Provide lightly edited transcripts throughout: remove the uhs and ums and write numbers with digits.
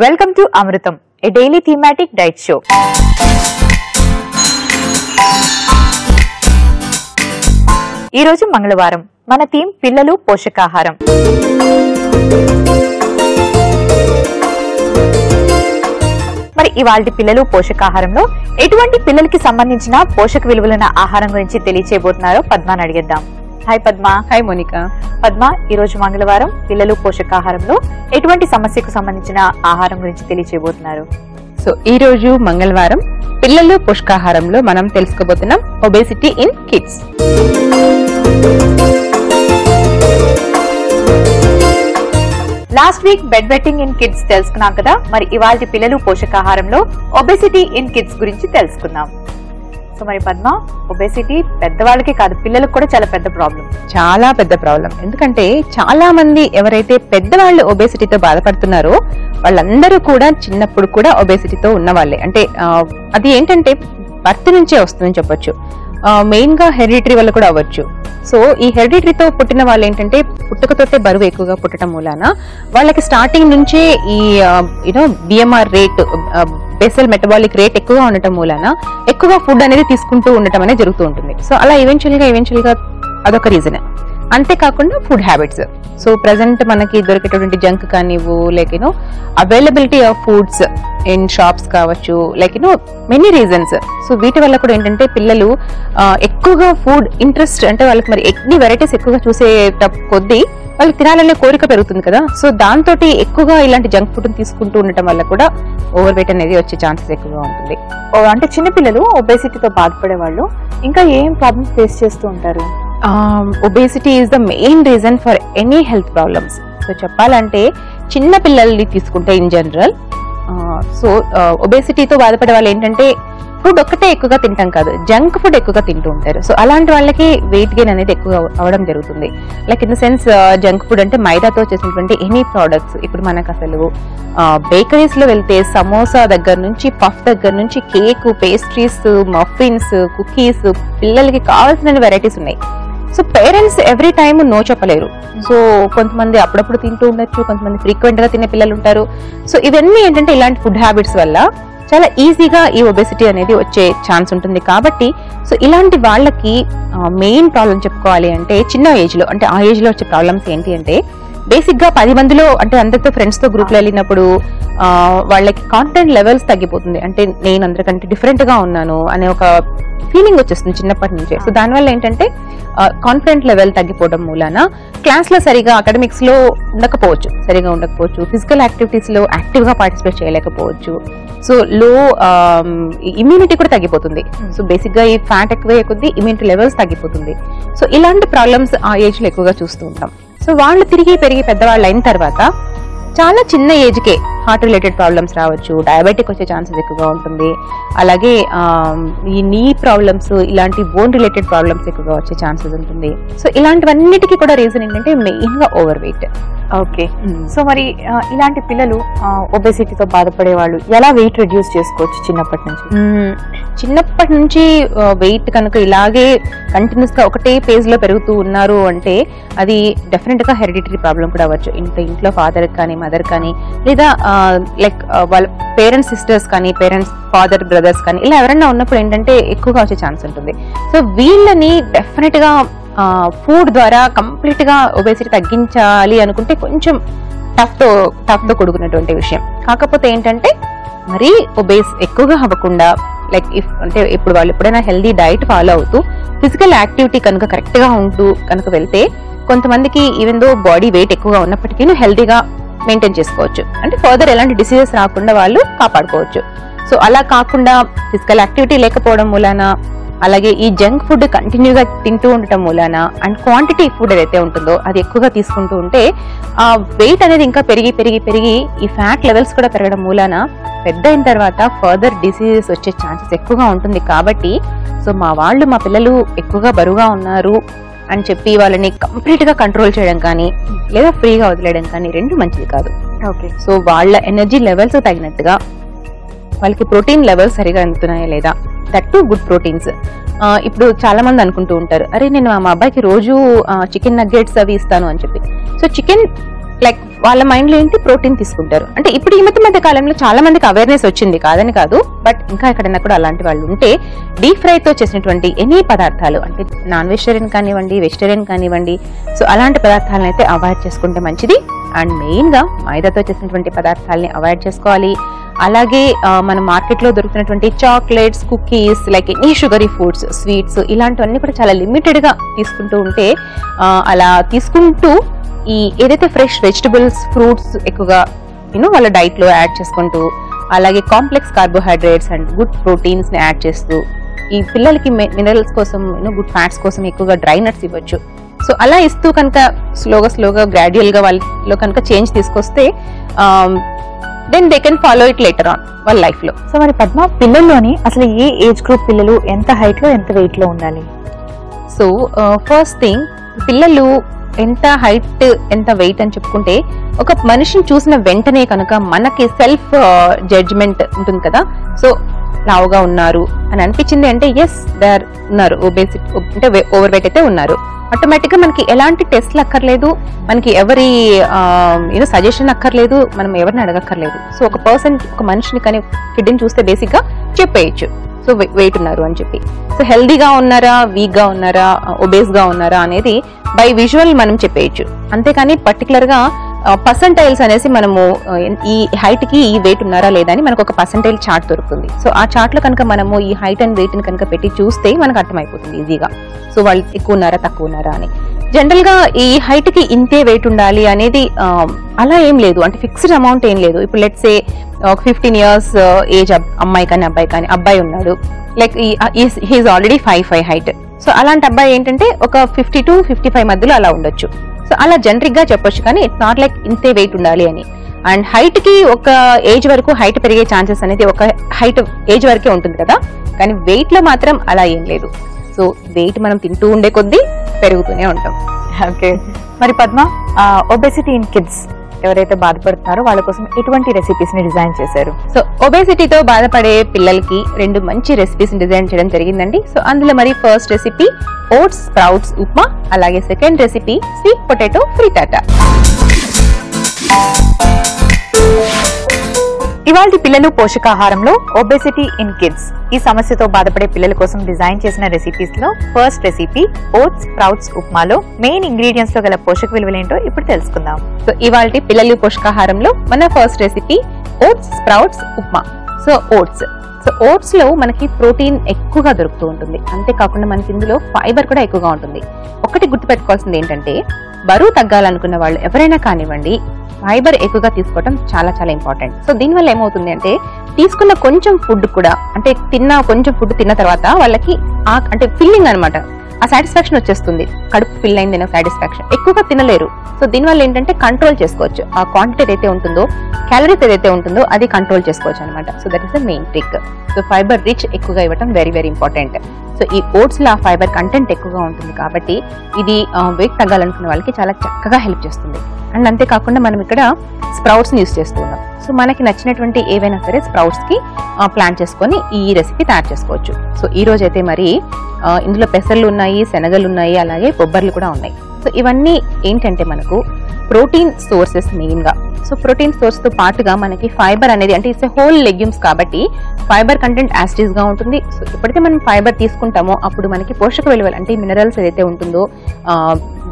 Welcome to Amrutam, a daily thematic diet show. ఈ రోజు మంగళవారం మన థీమ్ పిల్లలు పోషకాహారం. మరి ఇవాల్టి పిల్లలు పోషకాహారంలో ఎటువంటి పిల్లలకి సంబంధించిన పోషక విలువలున్న ఆహారం గురించి తెలియచేయబోతున్నారో పద్మాని అడిగేద్దాం. హాయ్ పద్మ. హాయ్ మోనికా. పద్మ, ఈ రోజు మంగళవారం పిల్లలు పోషకాహారంలో ఎటువంటి సమస్యకు సంబంధించిన ఆహారం గురించి తెలియచేయబోతున్నారు? సో ఈ రోజు మంగళవారం పిల్లలు పోషకాహారంలో మనం తెలుసుకోబోతున్నాం obesity in kids. Last week bed vetting in kids తెలుసుకున్నాం కదా. మరి ఇవాళ పిల్లలు పోషకాహారంలో ఒబేసిటీ ఇన్ కిడ్స్ గురించి తెలుసుకుందాం. సో మరి పద్మ, ఒబేసిటీ పెద్దవాళ్ళకి కాదు పిల్లలకు కూడా చాలా పెద్ద ప్రాబ్లం. చాలా పెద్ద ప్రాబ్లం. ఎందుకంటే చాలా మంది ఎవరైతే పెద్దవాళ్ళు ఒబేసిటీతో బాధపడుతున్నారో వాళ్ళందరూ కూడా చిన్నప్పుడు కూడా ఒబేసిటీతో ఉన్న వాళ్ళే. అంటే అది ఏంటంటే బర్త్ నుంచే వస్తుందని చెప్పొచ్చు. మెయిన్ గా హెరిడిటరీ వల్ల కూడా అవ్వచ్చు. సో ఈ హెరిడిటరీతో పుట్టిన వాళ్ళు ఏంటంటే పుట్టుకతోటే బరువు ఎక్కువగా పుట్టడం మూలాన వాళ్ళకి స్టార్టింగ్ నుంచే ఈ BMR rate, basal metabolic rate ఎక్కువగా ఉండటం మూలాన ఎక్కువగా ఫుడ్ అనేది తీసుకుంటూ ఉండటం అనేది జరుగుతూ ఉంటుంది. సో అలా ఈవెన్చువల్ గా అదొక రీజన్. అంతేకాకుండా ఫుడ్ హ్యాబిట్స్. సో ప్రెసెంట్ మనకి దొరికేటటువంటి జంక్ కానివ్వు, like availability of foods in shops కావచ్చు, లైక్ మెనీ రీజన్స్. సో వీటి వల్ల కూడా ఏంటంటే పిల్లలు ఎక్కువగా ఫుడ్ ఇంట్రెస్ట్, అంటే వాళ్ళకి మరి ఎన్ని వెరైటీస్ ఎక్కువగా చూసే కొద్దీ వాళ్ళకి తినాలనే కోరిక పెరుగుతుంది కదా. సో దాంతో ఎక్కువగా ఇలాంటి జంక్ ఫుడ్ తీసుకుంటూ ఉండటం వల్ల కూడా ఓవర్ వెయిట్ అనేది వచ్చే ఛాన్సెస్ ఎక్కువగా ఉంటుంది. అంటే చిన్నపిల్లలు ఒబేసిటీతో బాధపడే వాళ్ళు ఇంకా ఏం ప్రాబ్లమ్స్ ఫేస్ చేస్తూ ఉంటారు? Obesity is the main reason for any health problems. So చెప్పాలంటే చిన్న పిల్లల్ని తీసుకుంటే ఇన్ జనరల్, సో ఒబేసిటీతో బాధపడే వాళ్ళు ఏంటంటే ఫుడ్ ఒక్కటే ఎక్కువగా తింటాం కాదు, జంక్ ఫుడ్ ఎక్కువగా తింటూ ఉంటారు. సో అలాంటి వాళ్ళకి వెయిట్ గెయిన్ అనేది ఎక్కువగా అవడం జరుగుతుంది. Like in the sense junk food అంటే మైదాతో చేసినటువంటి ఎనీ ప్రోడక్ట్స్. ఇప్పుడు మనకు అసలు బేకరీస్ లో వెళ్తే సమోసా దగ్గర నుంచి, పఫ్ దగ్గర నుంచి, కేక్, పేస్ట్రీస్, మఫిన్స్, కుకీస్, పిల్లలకి కావాల్సిన వెరైటీస్ ఉన్నాయి. So parents every time no చెప్పలేరు. సో కొంతమంది అప్పుడప్పుడు తింటూ ఉండొచ్చు, కొంతమంది ఫ్రీక్వెంట్ గా తినే పిల్లలు ఉంటారు. సో ఇవన్నీ ఏంటంటే ఇలాంటి ఫుడ్ హ్యాబిట్స్ వల్ల చాలా ఈజీగా ఈ ఒబేసిటీ అనేది వచ్చే ఛాన్స్ ఉంటుంది. కాబట్టి సో ఇలాంటి వాళ్ళకి మెయిన్ ప్రాబ్లం చెప్పుకోవాలి అంటే చిన్న ఏజ్ లో, అంటే ఆ ఏజ్ లో వచ్చే ప్రాబ్లమ్స్ ఏంటి అంటే బేసిక్ గా 10 మందిలో అంటే అందరితో ఫ్రెండ్స్ తో గ్రూప్ లో వెళ్ళినప్పుడు వాళ్ళకి కాన్ఫిడెంట్ లెవెల్స్ తగ్గిపోతుంది. అంటే నేను అందరికంటే డిఫరెంట్ గా ఉన్నాను అనే ఒక ఫీలింగ్ వచ్చేస్తుంది చిన్నప్పటి నుంచే. సో దానివల్ల ఏంటంటే కాన్ఫిడెంట్ లెవెల్ తగ్గిపోవడం మూలాన క్లాస్ లో సరిగా అకాడమిక్స్ లో ఉండకపోవచ్చు, ఫిజికల్ యాక్టివిటీస్ లో యాక్టివ్ గా పార్టిసిపేట్ చేయలేకపోవచ్చు. సో లో ఇమ్యూనిటీ కూడా తగ్గిపోతుంది. సో బేసిక్ గా ఈ ఫ్యాట్ ఎక్కువ కొద్దీ ఇమ్యూనిటీ లెవెల్స్ తగ్గిపోతుంది. సో ఇలాంటి ప్రాబ్లమ్స్ ఆ ఏజ్ లో ఎక్కువగా చూస్తూ ఉంటాం. సో వాళ్ళు తిరిగి పెరిగి పెద్దవాళ్ళు అయిన తర్వాత చాలా చిన్న ఏజ్ కే హార్ట్ రిలేటెడ్ ప్రాబ్లమ్స్ రావచ్చు, డయాబెటిక్ వచ్చే ఛాన్సెస్ ఎక్కువగా ఉంటుంది. అలాగే ఈ నీ ప్రాబ్లమ్స్, ఇలాంటి బోన్ రిలేటెడ్ ప్రాబ్లమ్స్ ఎక్కువగా వచ్చే ఛాన్సెస్ ఉంటుంది. సో ఇలాంటివన్నిటికీ కూడా రీజన్ ఏంటంటే మెయిన్ గా ఓవర్ వెయిట్. ఓకే. సో మరి ఇలాంటి పిల్లలు ఒబేసిటీతో బాధపడే వాళ్ళు ఎలా వెయిట్ రిడ్యూస్ చేసుకోవచ్చు చిన్నప్పటి నుంచి? చిన్నప్పటి నుంచి వెయిట్ కనుక ఇలాగే కంటిన్యూస్ గా ఒకటే పేజ్ లో పెరుగుతూ ఉన్నారు అంటే అది డెఫినెట్ గా హెరిడిటరీ ప్రాబ్లం కూడా అవ్వచ్చు. ఇంట్లో ఫాదర్ కానీ మదర్ కానీ, లేదా లైక్ వాళ్ళ పేరెంట్స్ సిస్టర్స్ కానీ, పేరెంట్స్ ఫాదర్ బ్రదర్స్ కానీ, ఇలా ఎవరైనా ఉన్నప్పుడు ఏంటంటే ఎక్కువగా వచ్చే ఛాన్స్ ఉంటుంది. సో వీళ్ళని డెఫినెట్ గా ఫుడ్ ద్వారా కంప్లీట్ గా ఒబేసిటీ తగ్గించాలి అనుకుంటే కొంచెం టఫ్ తో కూడుకున్నటువంటి విషయం. కాకపోతే ఏంటంటే మరీ ఒబేస్ ఎక్కువగా అవ్వకుండా, లైక్ అంటే ఇప్పుడు వాళ్ళు ఎప్పుడైనా హెల్దీ డైట్ ఫాలో అవుతూ ఫిజికల్ యాక్టివిటీ కనుక కరెక్ట్ గా ఉంటూ కనుక వెళ్తే కొంతమందికి ఈవెన్ దో బాడీ వెయిట్ ఎక్కువగా ఉన్నప్పటికీ హెల్దీగా మెయింటైన్ చేసుకోవచ్చు. అంటే ఫర్దర్ ఎలాంటి డిసీజెస్ రాకుండా వాళ్ళు కాపాడుకోవచ్చు. సో అలా కాకుండా ఫిజికల్ యాక్టివిటీ లేకపోవడం మూలాన, అలాగే ఈ జంక్ ఫుడ్ కంటిన్యూగా తింటూ ఉండటం మూలాన, అండ్ క్వాంటిటీ ఫుడ్ ఏదైతే ఉంటుందో అది ఎక్కువగా తీసుకుంటూ ఉంటే ఆ వెయిట్ అనేది ఇంకా పెరిగి ఈ ఫ్యాట్ లెవెల్స్ కూడా పెరగడం మూలాన పెద్ద అయిన తర్వాత ఫర్దర్ డిసీజెస్ వచ్చే ఛాన్సెస్ ఎక్కువగా ఉంటుంది. కాబట్టి సో మా పిల్లలు ఎక్కువగా బరువుగా ఉన్నారు అని చెప్పి వాళ్ళని కంప్లీట్ గా కంట్రోల్ చేయడం కానీ, లేదా ఫ్రీగా వదిలేయడం కానీ రెండు మంచిది కాదు. ఓకే. సో వాళ్ళ ఎనర్జీ లెవెల్స్ తగినట్టుగా వాళ్ళకి ప్రోటీన్ లెవెల్స్ సరిగా అందుతున్నాయా లేదా, దట్ టు గుడ్ ప్రోటీన్స్. ఇప్పుడు చాలా మంది అనుకుంటూ ఉంటారు, అరే నేను మా అబ్బాయికి రోజు చికెన్ నగ్గెట్స్ అవి ఇస్తాను అని చెప్పి. సో చికెన్ లైక్ వాళ్ళ మైండ్ లో ఏంటి ప్రోటీన్ తీసుకుంటారు. అంటే ఇప్పుడు ఈ మధ్య కాలంలో చాలా మందికి అవేర్నెస్ వచ్చింది, కాదని కాదు, బట్ ఇంకా ఎక్కడైనా కూడా అలాంటి వాళ్ళు ఉంటే డీప్ ఫ్రై తో చేసినటువంటి ఎనీ పదార్థాలు, అంటే నాన్ వెజిటేరియన్ కానివ్వండి, వెజిటేరియన్ కానివ్వండి, సో అలాంటి పదార్థాలను అయితే అవాయిడ్ చేసుకుంటే మంచిది. అండ్ మెయిన్ గా మైదాతో చేసినటువంటి పదార్థాలని అవాయిడ్ చేసుకోవాలి. అలాగే మన మార్కెట్ లో దొరుకుతున్నటువంటి chocolates, cookies, like any sugary foods, sweets, ఇలాంటివన్నీ కూడా చాలా లిమిటెడ్ గా తీసుకుంటూ ఉంటే, అలా తీసుకుంటూ ఈ ఏదైతే ఫ్రెష్ వెజిటబుల్స్, ఫ్రూట్స్ ఎక్కువగా వాళ్ళ డైట్ లో యాడ్ చేసుకుంటూ, అలాగే complex carbohydrates and good proteins ని యాడ్ చేస్తూ, ఈ పిల్లలకి మినరల్స్ కోసం, గుడ్ ఫ్యాట్స్ కోసం ఎక్కువగా డ్రై నట్స్ ఇవ్వచ్చు. సో అలా ఇస్తూ కనుక స్లోగా గ్రాడ్యువల్ గా వాళ్ళలో కనుక చేంజ్ తీసుకొస్తే then they can follow it later on వాళ్ళ లైఫ్ లో. సో మరి పద్మ, పిల్లల్లోని అసలు ఏ ఏజ్ గ్రూప్ పిల్లలు ఎంత హైట్ లో ఎంత వెయిట్ లో ఉండాలి? సో ఫస్ట్ థింగ్, పిల్లలు ఎంత హైట్ ఎంత వెయిట్ అని చెప్పుకుంటే, ఒక మనిషిని చూసిన వెంటనే కనుక మనకి సెల్ఫ్ జడ్జ్మెంట్ ఉంటుంది కదా. సో లావుగా ఉన్నారు అని అనిపించింది అంటే ఎస్ దే ఆర్ ఉన్నారు, ఒబేసిటీ అంటే ఓవర్ వెయిట్ అయితే ఉన్నారు. ఆటోమేటిక్ గా మనకి ఎలాంటి టెస్ట్లు అక్కర్లేదు, మనకి ఎవరి సజెషన్ అక్కర్లేదు, మనం ఎవరిని అడగక్కర్లేదు. సో ఒక మనిషిని కానీ కిడ్ని చూస్తే బేసిక్ గా చెప్పేయచ్చు సో వెయిట్ ఉన్నారు అని చెప్పి. సో హెల్దీగా ఉన్నారా, వీక్ గా ఉన్నారా, ఒబేస్ గా ఉన్నారా అనేది బై విజువల్ మనం చెప్పేయచ్చు. అంతేకాని పర్టికులర్ గా పర్సంటైల్స్ అనేసి మనము ఈ హైట్ కి ఈ వెయిట్ ఉన్నారా లేదా అని మనకు ఒక పర్సంటైల్ చార్ట్ దొరుకుతుంది. సో ఆ చార్ట్ లో కనుక మనము ఈ హైట్ అండ్ వెయిట్ ని కనుక పెట్టి చూస్తే మనకు అర్థమైపోతుంది ఈజీగా, సో వాళ్ళు ఎక్కువ ఉన్నారా తక్కువ ఉన్నారా అని. జనరల్ గా ఈ హైట్ కి ఇంతే వెయిట్ ఉండాలి అనేది అలా ఏం లేదు, అంటే ఫిక్స్డ్ అమౌంట్ ఏం లేదు. ఇప్పుడు లెట్స్ సే 15 years ఏజ్ అమ్మాయి కానీ అబ్బాయి కానీ, అబ్బాయి ఉన్నాడు like he's already 5'5" height. So అలాంటి అబ్బాయి ఏంటంటే ఒక 50 to 55 మధ్యలో అలా ఉండొచ్చు. సో అలా జనరిక్ గా చెప్పొచ్చు, కానీ ఇట్స్ నాట్ లైక్ ఇంతే వెయిట్ ఉండాలి అని. అండ్ హైట్ కి ఒక ఏజ్ వరకు హైట్ పెరిగే ఛాన్సెస్ అనేది ఒక హైట్ ఏజ్ వరకే ఉంటుంది కదా, కానీ వెయిట్ లో మాత్రం అలా ఏం లేదు. సో వెయిట్ మనం తింటూ ఉండే కొద్దీ పెరుగుతూనే ఉంటాం. ఓకే, మరి పద్మ, ఒబేసిటీ ఇన్ కిడ్స్ ఎవరైతే బాధపడుతున్నారో వాళ్ళ కోసం ఎటువంటి రెసిపీస్ ని డిజైన్ చేశారు? సో ఒబేసిటీతో బాధపడే పిల్లలకి 2 మంచి రెసిపీస్ డిజైన్ చేయడం జరిగిందండి. సో అందులో మరి first recipe oats sprouts upma, అలాగే second recipe sweet potato frittata. ఇవాళ పిల్లలు పోషకాహారంలో ఒబేసిటీ ఇన్ కిడ్స్ ఈ సమస్యతో బాధపడే పిల్లల కోసం డిజైన్ చేసిన రెసిపీస్ లో ఫస్ట్ రెసిపీ ఓట్స్ స్ప్రౌట్స్ ఉప్మాలో మెయిన్ ఇంగ్రీడియంట్స్ లో గల పోషక విలువలేంటో ఇప్పుడు తెలుసుకుందాం. సో ఇవాళ పిల్లలు పోషకాహారంలో మన first recipe oats sprouts upma. So oats లో మనకి ప్రోటీన్ ఎక్కువగా దొరుకుతూ ఉంటుంది, అంతేకాకుండా మనకి ఇందులో ఫైబర్ కూడా ఎక్కువగా ఉంటుంది. ఒకటి గుర్తుపెట్టుకోవాల్సింది ఏంటంటే, బరువు తగ్గాలనుకున్న వాళ్ళు ఎవరైనా కానివ్వండి, ఫైబర్ ఎక్కువగా తీసుకోవడం చాలా చాలా ఇంపార్టెంట్. సో దీనివల్ల ఏమవుతుంది అంటే, తీసుకున్న కొంచెం ఫుడ్ కూడా, అంటే కొంచెం ఫుడ్ తిన్న తర్వాత వాళ్ళకి అంటే ఫిల్లింగ్ అనమాట, ఆ సాటిస్ఫాక్షన్ వచ్చేస్తుంది, కడుపు ఫిల్ అయింది అనే సాటిస్ఫాక్షన్. ఎక్కువగా తినలేరు. సో దీనివల్ల ఏంటంటే కంట్రోల్ చేసుకోవచ్చు, ఆ క్వాంటిటీ ఏదైతే ఉంటుందో, క్యాలరీస్ ఏదైతే ఉంటుందో అది కంట్రోల్ చేసుకోవచ్చు అనమాట. So that is the main trick. So fibre rich ఎక్కువగా ఇవ్వడం వెరీ వెరీ ఇంపార్టెంట్. సో ఈ ఓట్స్ లో ఫైబర్ కంటెంట్ ఎక్కువగా ఉంటుంది కాబట్టి ఇది వెయిట్ తగ్గాలనుకున్న వాళ్ళకి చాలా చక్కగా హెల్ప్ చేస్తుంది. అండ్ అంతేకాకుండా మనం ఇక్కడ స్ప్రౌట్స్ ని యూస్ చేస్తూ ఉన్నాం. సో మనకి నచ్చినటువంటి ఏవైనా సరే స్ప్రౌట్స్ కి ప్లాన్ చేసుకొని ఈ రెసిపీ తయారు చేసుకోవచ్చు. సో ఈ రోజు అయితే మరి ఇందులో పెసర్లు ఉన్నాయి, శనగలు ఉన్నాయి, అలాగే కొబ్బర్లు కూడా ఉన్నాయి. సో ఇవన్నీ ఏంటంటే మనకు ప్రోటీన్ సోర్సెస్ మెయిన్ గా. సో ప్రోటీన్ సోర్స్ తో పాటుగా మనకి ఫైబర్ అనేది, అంటే ఇట్స్ హోల్ లెగ్యూమ్స్ కాబట్టి ఫైబర్ కంటెంట్ యాసిటీస్ గా ఉంటుంది. సో ఎప్పుడైతే మనం ఫైబర్ తీసుకుంటామో అప్పుడు మనకి పోషక విలువలు, అంటే మినరల్స్ ఏదైతే ఉంటుందో,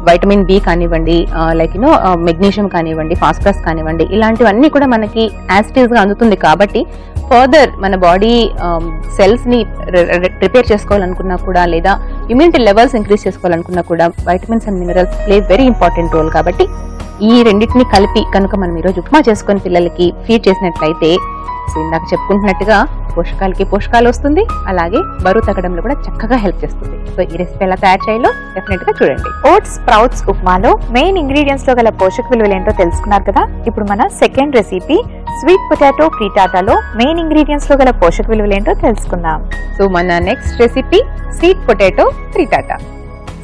వైటమిన్ బి కానివ్వండి, లైక్ మెగ్నీషియం కానివ్వండి, ఫాస్ఫరస్ కానివ్వండి, ఇలాంటివన్నీ కూడా మనకి యాసిటీస్ గా అందుతుంది. కాబట్టి ఫర్దర్ మన బాడీ సెల్స్ ని ప్రిపేర్ చేసుకోవాలనుకున్నా కూడా, లేదా ఇమ్యూనిటీ లెవెల్స్ ఇంక్రీజ్ చేసుకోవాలనుకున్నా కూడా vitamins and minerals play very important role. కాబట్టి ఈ రెండింటిని కలిపి కనుక మనం ఈరోజు ఉప్మా చేసుకొని పిల్లలకి ఫీడ్ చేసినట్లయితే, సో ఇందాక చెప్పుకుంటున్నట్టుగా పోషకాలకి పోషకాలు వస్తుంది, అలాగే బరువు తగ్గడంలో కూడా చక్కగా హెల్ప్ చేస్తుంది. సో ఈ రెసిపీ ఎలా తయారు చేయాలో డెఫినెట్ గా చూడండి. ఓట్స్ స్ప్రౌట్స్ ఉప్మాలో మెయిన్ ఇంగ్రీడియంట్స్ లో గల పోషక విలువలు ఏంటో తెలుసుకున్నారు కదా. ఇప్పుడు మన సెకండ్ రెసిపీ స్వీట్ పొటాటో ఫ్రిటాటాలో మెయిన్ ఇంగ్రీడియంట్స్ లో గల పోషక విలువలు ఏంటో తెలుసుకుందాం. సో మన next recipe sweet potato frittata.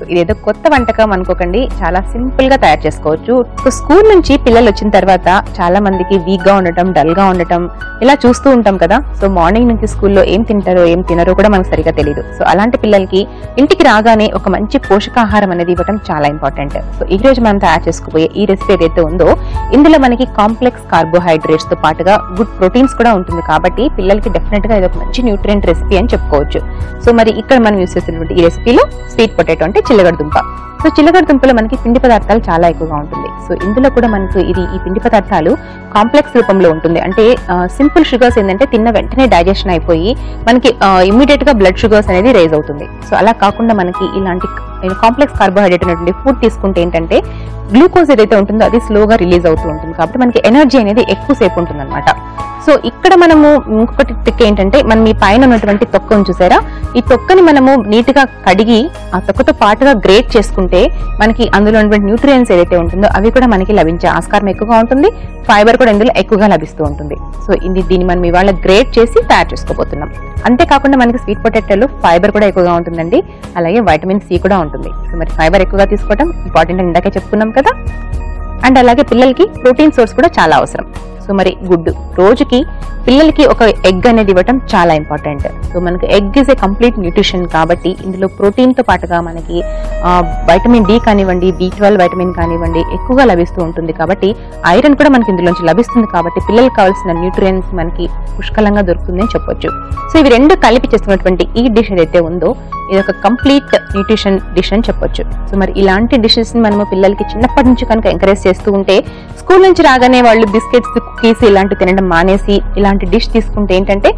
So ఇదేదో కొత్త వంటకం అనుకోకండి, చాలా సింపుల్ గా తయారు చేసుకోవచ్చు. సో స్కూల్ నుంచి పిల్లలు వచ్చిన తర్వాత చాలా మందికి వీక్ గా ఉండటం, డల్ గా ఉండటం ఇలా చూస్తూ ఉంటాం కదా. సో మార్నింగ్ నుంచి స్కూల్లో ఏం తింటారో ఏం తినరో కూడా మనకు సరిగా తెలియదు. సో అలాంటి పిల్లలకి ఇంటికి రాగానే ఒక మంచి పోషకాహారం అనేది ఇవ్వడం చాలా ఇంపార్టెంట్. సో ఈ రోజు మనం తయారు చేసుకోబోయే ఈ రెసిపీ ఏదైతే ఉందో ఇందులో మనకి కాంప్లెక్స్ కార్బోహైడ్రేట్స్ తో పాటుగా గుడ్ ప్రోటీన్స్ కూడా ఉంటుంది. కాబట్టి పిల్లలకి డెఫినెట్ గా ఇది ఒక మంచి న్యూట్రియంట్ రెసిపీ అని చెప్పుకోవచ్చు. సో మరి ఇక్కడ మనం యూస్ చేసినటువంటి ఈ రెసిపీలో స్వీట్ పొటాటో అంటే చిల్లగడ దుంప. సో చిల్లగడ దుంపలో మనకి పిండి పదార్థాలు చాలా ఎక్కువగా ఉంటుంది. సో ఇందులో కూడా మనకు ఈ పిండి పదార్థాలు కాంప్లెక్స్ రూపంలో ఉంటుంది. అంటే సింపుల్ షుగర్స్ ఏంటంటే తిన్న వెంటనే డైజెషన్ అయిపోయి మనకి ఇమీడియట్ గా బ్లడ్ షుగర్స్ అనేది రైజ్ అవుతుంది. సో అలా కాకుండా మనకి ఇలాంటి కాంప్లెక్స్ కార్బోహైడ్రేట్ ఉన్నటువంటి ఫుడ్ తీసుకుంటే ఏంటంటే గ్లూకోజ్ ఏదైతే ఉంటుందో అది స్లోగా రిలీజ్ అవుతూ ఉంటుంది. కాబట్టి మనకి ఎనర్జీ అనేది ఎక్కువసేపు ఉంటుంది అనమాట. సో ఇక్కడ మనము ఇంకొకటి ట్రిక్ ఏంటంటే మనం ఈ పైన ఉన్నటువంటి తొక్కను చూసారా, ఈ తొక్కని మనము నీట్ గా కడిగి ఆ తొక్కతో పాటుగా గ్రేట్ చేసుకుంటే మనకి అందులో ఉన్నటువంటి న్యూట్రియన్స్ ఏదైతే ఉంటుందో అవి కూడా మనకి లభించే ఆస్కారం ఎక్కువగా ఉంటుంది. ఫైబర్ కూడా ఇందులో ఎక్కువగా లభిస్తూ ఉంటుంది. సో దీన్ని మనం ఇవాళ గ్రేట్ చేసి తయారు చేసుకోబోతున్నాం. అంతేకాకుండా మనకి స్వీట్ పొటాటోలో ఫైబర్ కూడా ఎక్కువగా ఉంటుందండి, అలాగే వైటమిన్ సి కూడా ఉంటుంది. సో మరి ఫైబర్ ఎక్కువగా తీసుకోవడం ఇంపార్టెంట్ అని ఇందాకే చెప్పుకున్నాం కదా. అండ్ అలాగే పిల్లలకి ప్రోటీన్ సోర్స్ కూడా చాలా అవసరం. సో మరి గుడ్డు రోజుకి పిల్లలకి ఒక ఎగ్ అనేది ఇవ్వటం చాలా ఇంపార్టెంట్. సో మనకి egg is a complete nutrition కాబట్టి ఇందులో ప్రోటీన్ తో పాటుగా మనకి వైటమిన్ డి కానివ్వండి, B12 వైటమిన్ కానివ్వండి ఎక్కువగా లభిస్తూ ఉంటుంది. కాబట్టి ఐరన్ కూడా మనకి ఇందులోంచి లభిస్తుంది. కాబట్టి పిల్లలకు కావాల్సిన న్యూట్రియన్స్ మనకి పుష్కలంగా దొరుకుతుంది అని చెప్పొచ్చు. సో ఇవి రెండు కలిపి చేస్తున్నటువంటి ఈ డిష్ ఏదైతే ఉందో ఇది ఒక కంప్లీట్ న్యూట్రిషన్ డిష్ అని చెప్పొచ్చు. సో మరి ఇలాంటి డిషెస్ ని మనము పిల్లలకి చిన్నప్పటి నుంచి కనుక ఎంకరేజ్ చేస్తూ ఉంటే స్కూల్ నుంచి రాగానే వాళ్ళు బిస్కెట్స్, కుకీస్ ఇలాంటివి తినడం మానేసి ఇలాంటి డిష్ తీసుకుంటే ఏంటంటే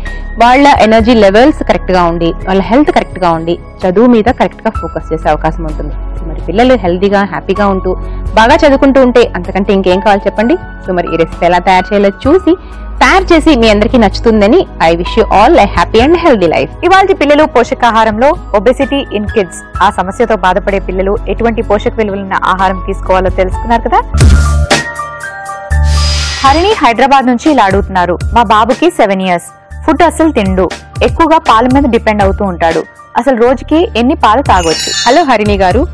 వాళ్ళ ఎనర్జీ లెవెల్స్ కరెక్ట్ గా ఉండి వాళ్ళ హెల్త్ కరెక్ట్ గా ఉండి చదువు మీద కరెక్ట్ గా ఫోకస్ చేసే అవకాశం ఉంటుంది. సో మరి పిల్లలు హెల్తీగా హ్యాపీగా ఉంటూ బాగా చదువుకుంటూ ఉంటే అంతకంటే ఇంకేం కావాలి చెప్పండి. సో మరి ఈ రెసిపీ ఎలా తయారు చేయాలో చూసి తయారు చేసి మీ అందరికీ నచ్చుతుందని I wish you all a happy and healthy life. ఇవాళ పిల్లలు పోషకాహారంలో ఒబెసిటీ ఇన్ కిడ్స్ ఆ సమస్యతో బాధపడే పిల్లలు ఎటువంటి పోషక విలువలున్న ఆహారం తీసుకోవాలో తెలుసుకున్నారు కదా. హరిణి హైదరాబాద్ నుంచి ఇలా అడుగుతున్నారు. మా బాబుకి 7 years, ఫుడ్ అసలు తిండు, ఎక్కువగా పాల మీద డిపెండ్ అవుతూ ఉంటాడు, అసలు రోజుకి ఎన్ని పాలు తాగొచ్చు? హలో హరిణి గారు,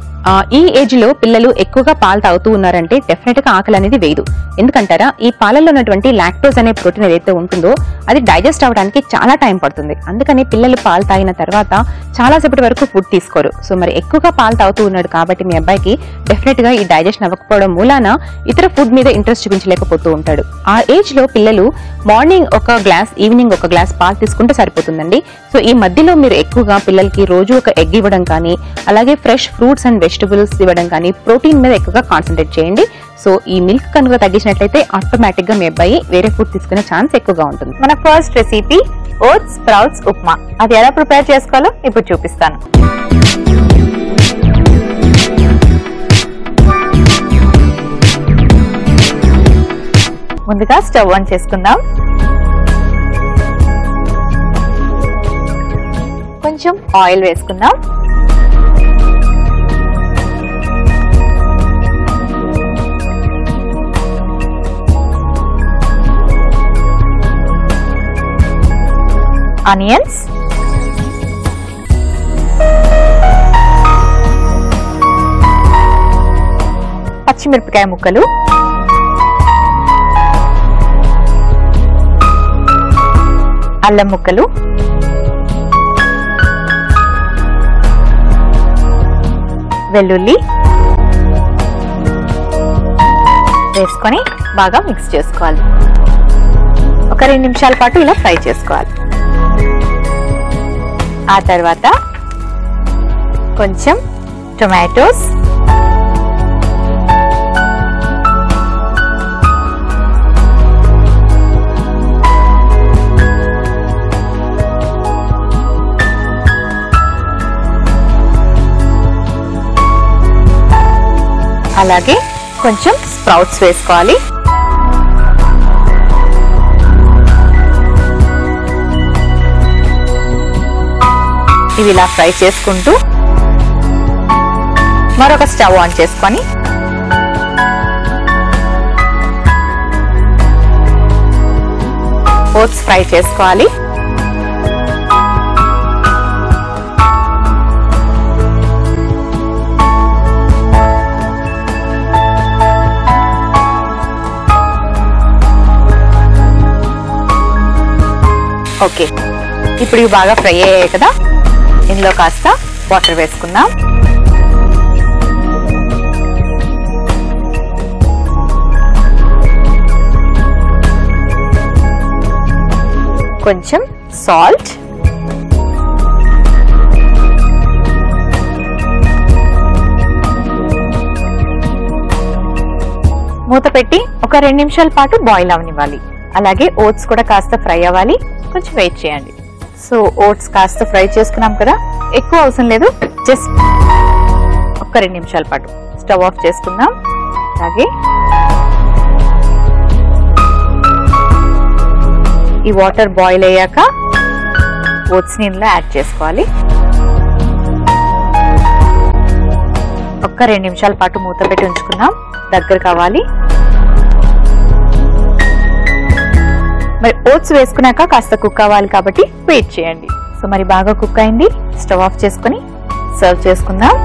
ఈ ఏజ్ లో పిల్లలు ఎక్కువగా పాలు తాగుతూ ఉన్నారంటే డెఫినెట్ గా ఆకలి అనేది వేయదు. ఎందుకంటారా, ఈ పాలల్లో ఉన్నటువంటి లాక్టోజ్ అనే ప్రోటీన్ ఏదైతే ఉంటుందో అది డైజెస్ట్ అవడానికి చాలా టైం పడుతుంది. అందుకని పిల్లలు పాలు తాగిన తర్వాత చాలా సేపటి వరకు ఫుడ్ తీసుకోరు. సో మరి ఎక్కువగా పాలు తాగుతూ ఉన్నాడు కాబట్టి మీ అబ్బాయికి డెఫినెట్ గా ఈ డైజెషన్ అవ్వకపోవడం మూలాన ఇతర ఫుడ్ మీద ఇంట్రెస్ట్ చూపించలేకపోతూ ఉంటాడు. ఆ ఏజ్ లో పిల్లలు మార్నింగ్ ఒక గ్లాస్, ఈవినింగ్ ఒక గ్లాస్ పాలు తీసుకుంటే సరిపోతుందండి. సో ఈ మధ్యలో మీరు ఎక్కువగా పిల్లలకి రోజు ఒక ఎగ్ ఇవ్వడం కానీ, అలాగే ఫ్రెష్ ఫ్రూట్స్ అండ్ వెజిటబుల్స్ ఇవ్వడం కానీ, ప్రోటీన్ మీద ఎక్కువగా కాన్సన్ట్రేట్ చేయండి. సో ఈ మిల్క్ కనుక తగ్గించినట్లయితే ఆటోమేటిక్ గా మీ అబ్బాయి వేరే ఫుడ్ తీసుకునే ఛాన్స్ ఎక్కువగా ఉంటుంది. మన first recipe oats sprouts upma. అది ఎలా ప్రిపేర్ చేసుకోవాలో ఇప్పుడు చూపిస్తాను. ముందుగా స్టవ్ ఆన్ చేసుకుందాం. కొంచెం ఆయిల్ వేసుకుందాం. ఆనియన్స్, పచ్చిమిరపకాయ ముక్కలు, అల్లం ముక్కలు, వెల్లుల్లి వేసుకొని బాగా మిక్స్ చేసుకోవాలి. ఒక 2 నిమిషాల పాటు ఇలా ఫ్రై చేసుకోవాలి. ఆ తర్వాత కొంచెం టొమాటోస్, అలాగే కొంచెం స్ప్రౌట్స్ వేసుకోవాలి. ఇవి ఇలా ఫ్రై చేసుకుంటూ మరొక స్టవ్ ఆన్ చేసుకొని ఓట్స్ ఫ్రై చేసుకోవాలి. ఓకే, ఇప్పుడు ఇవి బాగా ఫ్రై అయ్యాయి కదా, ఇందులో కాస్త వాటర్ వేసుకుందాం. కొంచెం సాల్ట్, మూత పెట్టి ఒక 2 నిమిషాల పాటు బాయిల్ అవనివ్వాలి. అలాగే ఓట్స్ కూడా కాస్త ఫ్రై అవ్వాలి, కొంచెం వెయిట్ చేయండి. సో ఓట్స్ కాస్త ఫ్రై చేసుకున్నాం కదా, ఎక్కువ అవసరం లేదు, జస్ట్ ఒక 2 నిమిషాల పాటు. స్టవ్ ఆఫ్ చేసుకుందాం. అలాగే ఈ వాటర్ బాయిల్ అయ్యాక ఓట్స్ ని ఇందులో యాడ్ చేసుకోవాలి. ఒక్క 2 నిమిషాల పాటు మూత పెట్టి ఉంచుకుందాం, దగ్గర కావాలి. మరి ఓట్స్ వేసుకున్నాక కాస్త కుక్ అవ్వాలి కాబట్టి వెయిట్ చేయండి. సో మరి బాగా కుక్ అయింది. స్టవ్ ఆఫ్ చేసుకుని సర్వ్ చేసుకుందాం.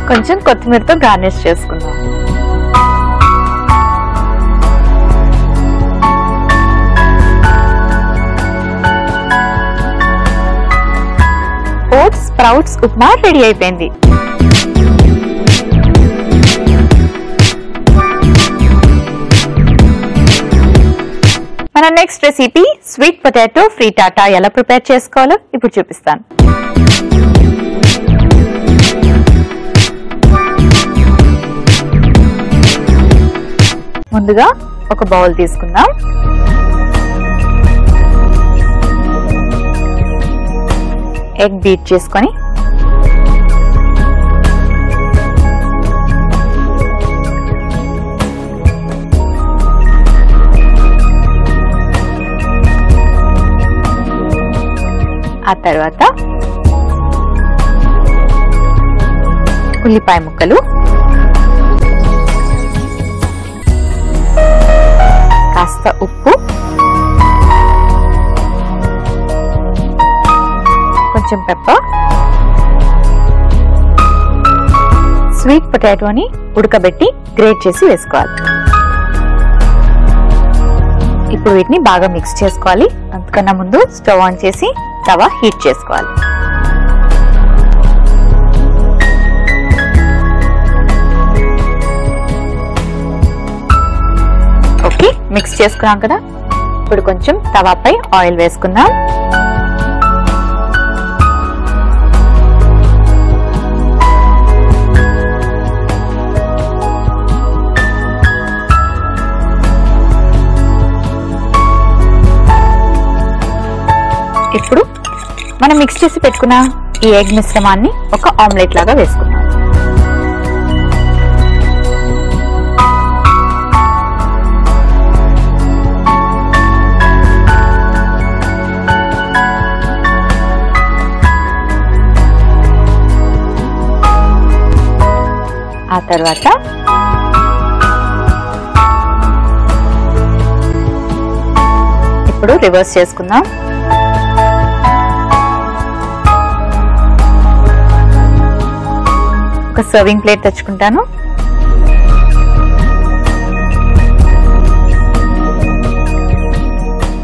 కొంచెం కొత్తిమీరతో గార్నిష్ చేసుకుందాం. ఓట్స్ స్ప్రౌట్స్ ఉప్మా రెడీ అయిపోయింది. మన నెక్స్ట్ రెసిపీ స్వీట్ పొటాటో ఫ్రీటాటా ఎలా ప్రిపేర్ చేసుకోవాలో ఇప్పుడు చూపిస్తాను. ముందుగా ఒక బౌల్ తీసుకుందాం. ఎగ్ బీట్ చేసుకొని ఆ తర్వాత ఉల్లిపాయ ముక్కలు, కాస్త ఉప్పు, కొంచెం పెప్పర్, స్వీట్ పొటాటోని ఉడకబెట్టి గ్రేట్ చేసి వేసుకోవాలి. ఇప్పుడు వీటిని బాగా మిక్స్ చేసుకోవాలి. అంతకన్నా ముందు స్టవ్ ఆన్ చేసి తవా హీట్ చేసుకోవాలి. ఓకే, మిక్స్ చేసుకున్నాం కదా, ఇప్పుడు కొంచెం తవాపై ఆయిల్ వేసుకుందాం. ఇప్పుడు మనం మిక్స్ చేసి పెట్టుకున్న ఈ ఎగ్ మిశ్రమాన్ని ఒక ఆమ్లెట్ లాగా వేసుకుందాం. ఆ తర్వాత ఇప్పుడు రివర్స్ చేసుకుందాం. ఒక సర్వింగ్ ప్లేట్ తెచ్చుకుంటాను.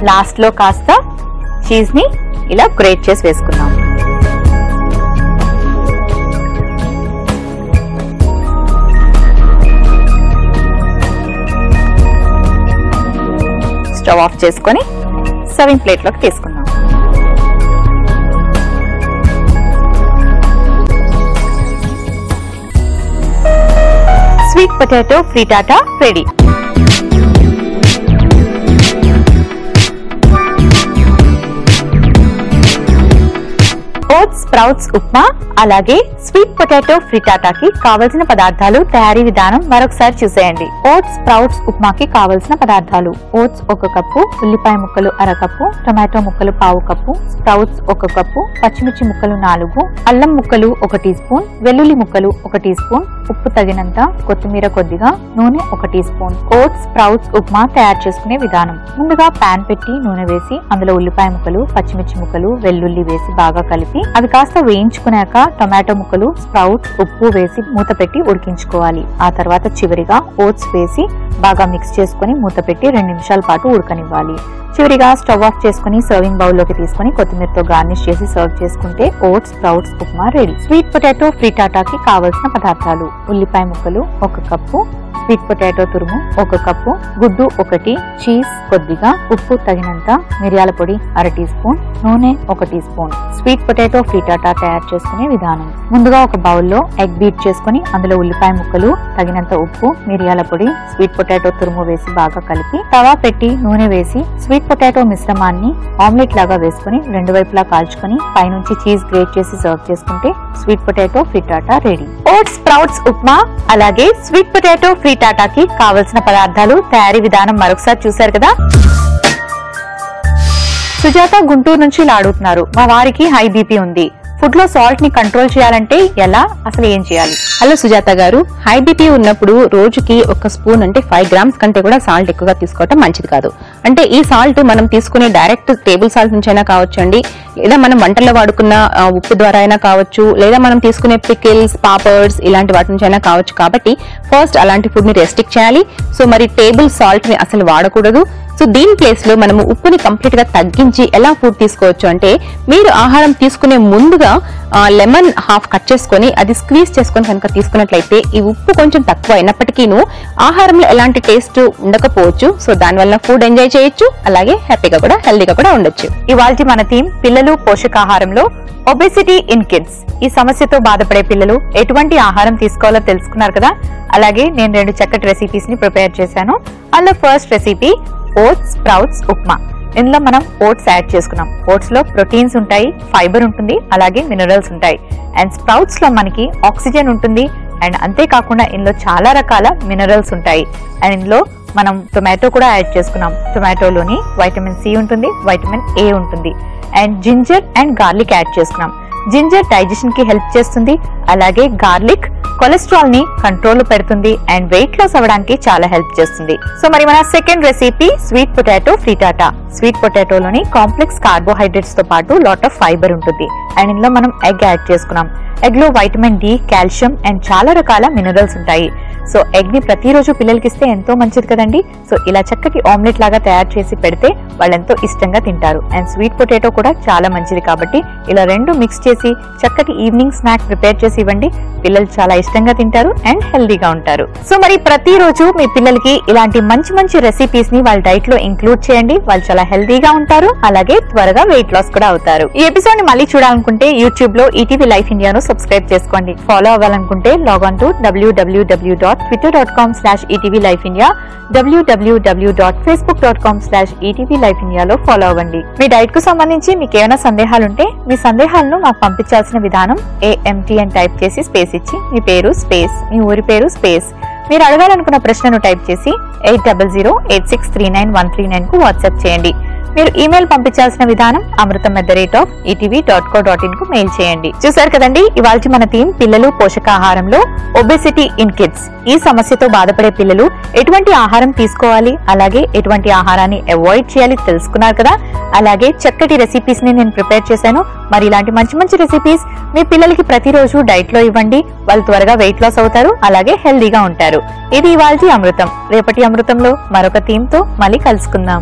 లాస్ట్ లో కాస్త చీజ్ ని ఇలా గ్రేట్ చేసి వేసుకుందాం. స్టవ్ ఆఫ్ చేసుకొని సర్వింగ్ ప్లేట్ లోకి తీసుకుందాం. Sweet potato frittata ready. Oats sprouts upma అలాగే స్వీట్ పొటాటో ఫ్రిటాటాకి కావలసిన పదార్థాలు, తయారీ విధానం మరొకసారి చూసేయండి. ఓట్స్ స్ప్రౌట్స్ ఉప్మాకి కావలసిన పదార్థాలు: ఓట్స్ 1 కప్పు, ఉల్లిపాయ ముక్కలు 1/2 కప్పు, టొమాటో ముక్కలు 1/4 కప్పు, స్ప్రౌట్స్ 1 కప్పు, పచ్చిమిర్చి ముక్కలు 4, అల్లం ముక్కలు 1 టీ స్పూన్, వెల్లుల్లి ముక్కలు 1 టీ స్పూన్, ఉప్పు తగినంత, కొత్తిమీర కొద్దిగా, నూనె 1 teaspoon. Oats sprouts upma తయారు చేసుకునే విధానం: ముందుగా పాన్ పెట్టి నూనె వేసి అందులో ఉల్లిపాయ ముక్కలు, పచ్చిమిర్చి ముక్కలు, వెల్లుల్లి వేసి బాగా కలిపి అవి కాస్త వేయించుకున్నాక టొమాటో ముక్కలు, స్ప్రౌట్స్, ఉప్పు వేసి మూత పెట్టి ఉడికించుకోవాలి. ఆ తర్వాత చివరిగా ఓట్స్ వేసి బాగా మిక్స్ చేసుకుని మూత పెట్టి 2 నిమిషాల పాటు ఉడకనివ్వాలి. చివరిగా స్టవ్ ఆఫ్ చేసుకుని సర్వింగ్ బౌల్ లోకి తీసుకుని కొత్తిమీరతో గార్నిష్ చేసి సర్వ్ చేసుకుంటే oats sprouts upma ready. Sweet potato ఫ్రిటాటాకి కావలసిన పదార్థాలు: ఉల్లిపాయ ముక్కలు 1 కప్పు, స్వీట్ పొటాటో తురుము 1 కప్పు, గుడ్డు 1, చీజ్ కొద్దిగా, ఉప్పు తగినంత, మిరియాల పొడి 1/2 టీ స్పూన్, నూనె 1 tea spoon. Sweet potato frittata తయారు చేసుకునే విధానం: ముందుగా ఒక బౌల్లో ఎగ్ బీట్ చేసుకుని అందులో ఉల్లిపాయ ముక్కలు, తగినంత ఉప్పు, మిరియాల పొడి, స్వీట్ పొటాటో తురుము వేసి బాగా కలిపి తవా పెట్టి నూనె వేసి స్వీట్ పొటాటో మిశ్రమాన్ని ఆమ్లెట్ లాగా వేసుకుని 2 వైపులా కాల్చుకుని పైనుంచి చీజ్ గ్రేట్ చేసి సర్వ్ చేసుకుంటే sweet potato frittata ready. Oats sprouts upma అలాగే స్వీట్ పొటాటో ఫ్రిటాటాకి కావలసిన పదార్థాలు, తయారీ విధానం మరొకసారి చూశారు కదా. సుజాత గుంటూరు నుంచి ఇలా అడుగుతున్నారు: మా వారికి హై బీపీ ఉంది, ఫుడ్ లో సాల్ట్ ని కంట్రోల్ చేయాలంటే ఎలా, అసలు ఏం చేయాలి? హలో సుజాత గారు, హై బీపీ ఉన్నప్పుడు రోజుకి 1 స్పూన్ అంటే 5 గ్రామ్స్ కంటే కూడా సాల్ట్ ఎక్కువగా తీసుకోవటం మంచిది కాదు. అంటే ఈ సాల్ట్ మనం తీసుకునే డైరెక్ట్ టేబుల్ సాల్ట్ నుంచి అయినా కావచ్చండి, లేదా మనం వంటల్లో వాడుకున్న ఉప్పు ద్వారా అయినా కావచ్చు, లేదా మనం తీసుకునే పికిల్స్, పాపర్స్ ఇలాంటి వాటి నుంచి అయినా కావచ్చు. కాబట్టి ఫస్ట్ అలాంటి ఫుడ్ ని రెస్ట్రిక్ట్ చేయాలి. సో మరి టేబుల్ సాల్ట్ ని అసలు వాడకూడదు. సో దీని ప్లేస్ లో మనము ఉప్పుని కంప్లీట్ గా తగ్గించి ఎలా ఫుడ్ తీసుకోవచ్చు అంటే, మీరు ఆహారం తీసుకునే ముందుగా లెమన్ హాఫ్ కట్ చేసుకుని అది స్క్వీజ్ చేసుకుని కనుక తీసుకున్నట్లయితే ఈ ఉప్పు కొంచెం తక్కువ అయినప్పటికీను ఆహారంలో ఎలాంటి టేస్ట్ ఉండకపోవచ్చు. సో దానివల్ల ఫుడ్ ఎంజాయ్ చేయొచ్చు, అలాగే హ్యాపీగా కూడా హెల్దీగా కూడా ఉండొచ్చు. ఇవాల్టి మన థీమ్ పిల్లలు పోషకాహారంలో ఒబెసిటీ ఇన్ కిడ్స్. ఈ సమస్యతో బాధపడే పిల్లలు ఎటువంటి ఆహారం తీసుకోవాలో తెలుసుకున్నారు కదా. అలాగే నేను 2 చక్కటి రెసిపీస్ ని ప్రిపేర్ చేశాను. అందులో first recipe oats sprouts upma. ఇందులో మనం ఓట్స్ యాడ్ చేసుకున్నాం. ఓట్స్ లో ప్రోటీన్స్ ఉంటాయి, ఫైబర్ ఉంటుంది, అలాగే మినరల్స్ ఉంటాయి. అండ్ స్ప్రౌట్స్ లో మనకి ఆక్సిజన్ ఉంటుంది. అండ్ అంతేకాకుండా ఇందులో చాలా రకాల మినరల్స్ ఉంటాయి. అండ్ ఇందులో మనం టొమాటో కూడా యాడ్ చేసుకున్నాం. టొమాటోలోని వైటమిన్ సి ఉంటుంది, వైటమిన్ ఏ ఉంటుంది. And ginger and garlic add చేసుకున్నాం. జింజర్ డైజెషన్ కి హెల్ప్ చేస్తుంది, అలాగే గార్లిక్ కొలెస్ట్రాల్ ని కంట్రోల్ పెడుతుంది అండ్ వెయిట్ లాస్ అవ్వడానికి చాలా హెల్ప్ చేస్తుంది. సో మరి మన second recipe sweet potato frittata. Sweet పొటాటోలోని కాంప్లెక్స్ కార్బోహైడ్రేట్స్ తో పాటు లాట్ ఆఫ్ ఫైబర్ ఉంటుంది. అండ్ ఇందులో మనం ఎగ్ యాడ్ చేసుకున్నాం. ఎగ్ లో వైటమిన్ డి, కాల్షియం అండ్ చాలా రకాల మినరల్స్ ఉంటాయి. సో ఎగ్ ని ప్రతిరోజు పిల్లలకి ఇస్తే ఎంతో మంచిది కదండి. సో ఇలా చక్కటి ఆమ్లెట్ లాగా తయారు చేసి పెడితే వాళ్ళు ఎంతో ఇష్టంగా తింటారు. అండ్ స్వీట్ పొటాటో కూడా చాలా మంచిది కాబట్టి ఇలా 2 మిక్స్ చేసి చక్కటి ఈవినింగ్ స్నాక్ ప్రిపేర్ చేసి ఇవ్వండి. పిల్లలు చాలా ఇష్టంగా తింటారు అండ్ హెల్దీగా ఉంటారు. సో మరి ప్రతిరోజు మీ పిల్లలకి ఇలాంటి మంచి మంచి రెసిపీస్ ని వాళ్ళ డైట్ లో ఇంక్లూడ్ చేయండి. వాళ్ళు చాలా హెల్దీగా ఉంటారు, అలాగే త్వరగా వెయిట్ లాస్ కూడా అవుతారు. ఈ ఎపిసోడ్ ని మళ్ళీ చూడాలనుకుంటే యూట్యూబ్ లో ఈటీవీ లైఫ్ ఇండియాను సబ్స్క్రైబ్ చేసుకోండి. ఫాలో అవ్వాలనుకుంటే లాగాన్ టు www.twitter.com/etvlifeindia, www.facebook.com/etvlifeindia లో ఫాలో అవ్వండి. మీ డైట్ కు సంబంధించి మీకు ఏమైనా సందేహాలుంటే మీ సందేహాలను మాకు పంపించాల్సిన విధానం AMT అని టైప్ చేసి స్పేస్ ఇచ్చి మీ పేరు స్పేస్, మీ ఊరి పేరు స్పేస్, మీరు అడగాలనుకున్న ప్రశ్నను టైప్ చేసి 8008639139 కు వాట్సాప్ చేయండి. మీరు ఈమెయిల్ పంపించాల్సిన విధానం amrutam@etv.co.in కు మెయిల్ చేయండి. చూసారు కదండి, ఇవాల్టి మన థీమ్ పిల్లలు పోషకాహారంలో ఒబెసిటీ ఇన్ కిడ్స్. ఈ సమస్యతో బాధపడే పిల్లలు ఎటువంటి ఆహారం తీసుకోవాలి, అలాగే ఎటువంటి ఆహారాన్ని అవాయిడ్ చేయాలి తెలుసుకున్నారు కదా. అలాగే చక్కటి రెసిపీస్ ని నేను ప్రిపేర్ చేశాను. మరి ఇలాంటి మంచి మంచి రెసిపీస్ మీ పిల్లలకి ప్రతిరోజు డైట్ లో ఇవ్వండి. వాళ్ళు త్వరగా వెయిట్ లాస్ అవుతారు, అలాగే హెల్దీగా ఉంటారు. ఇది ఇవాల్టి అమృతం. రేపటి అమృతంలో మరొక థీమ్ తో మళ్ళీ కలుసుకుందాం.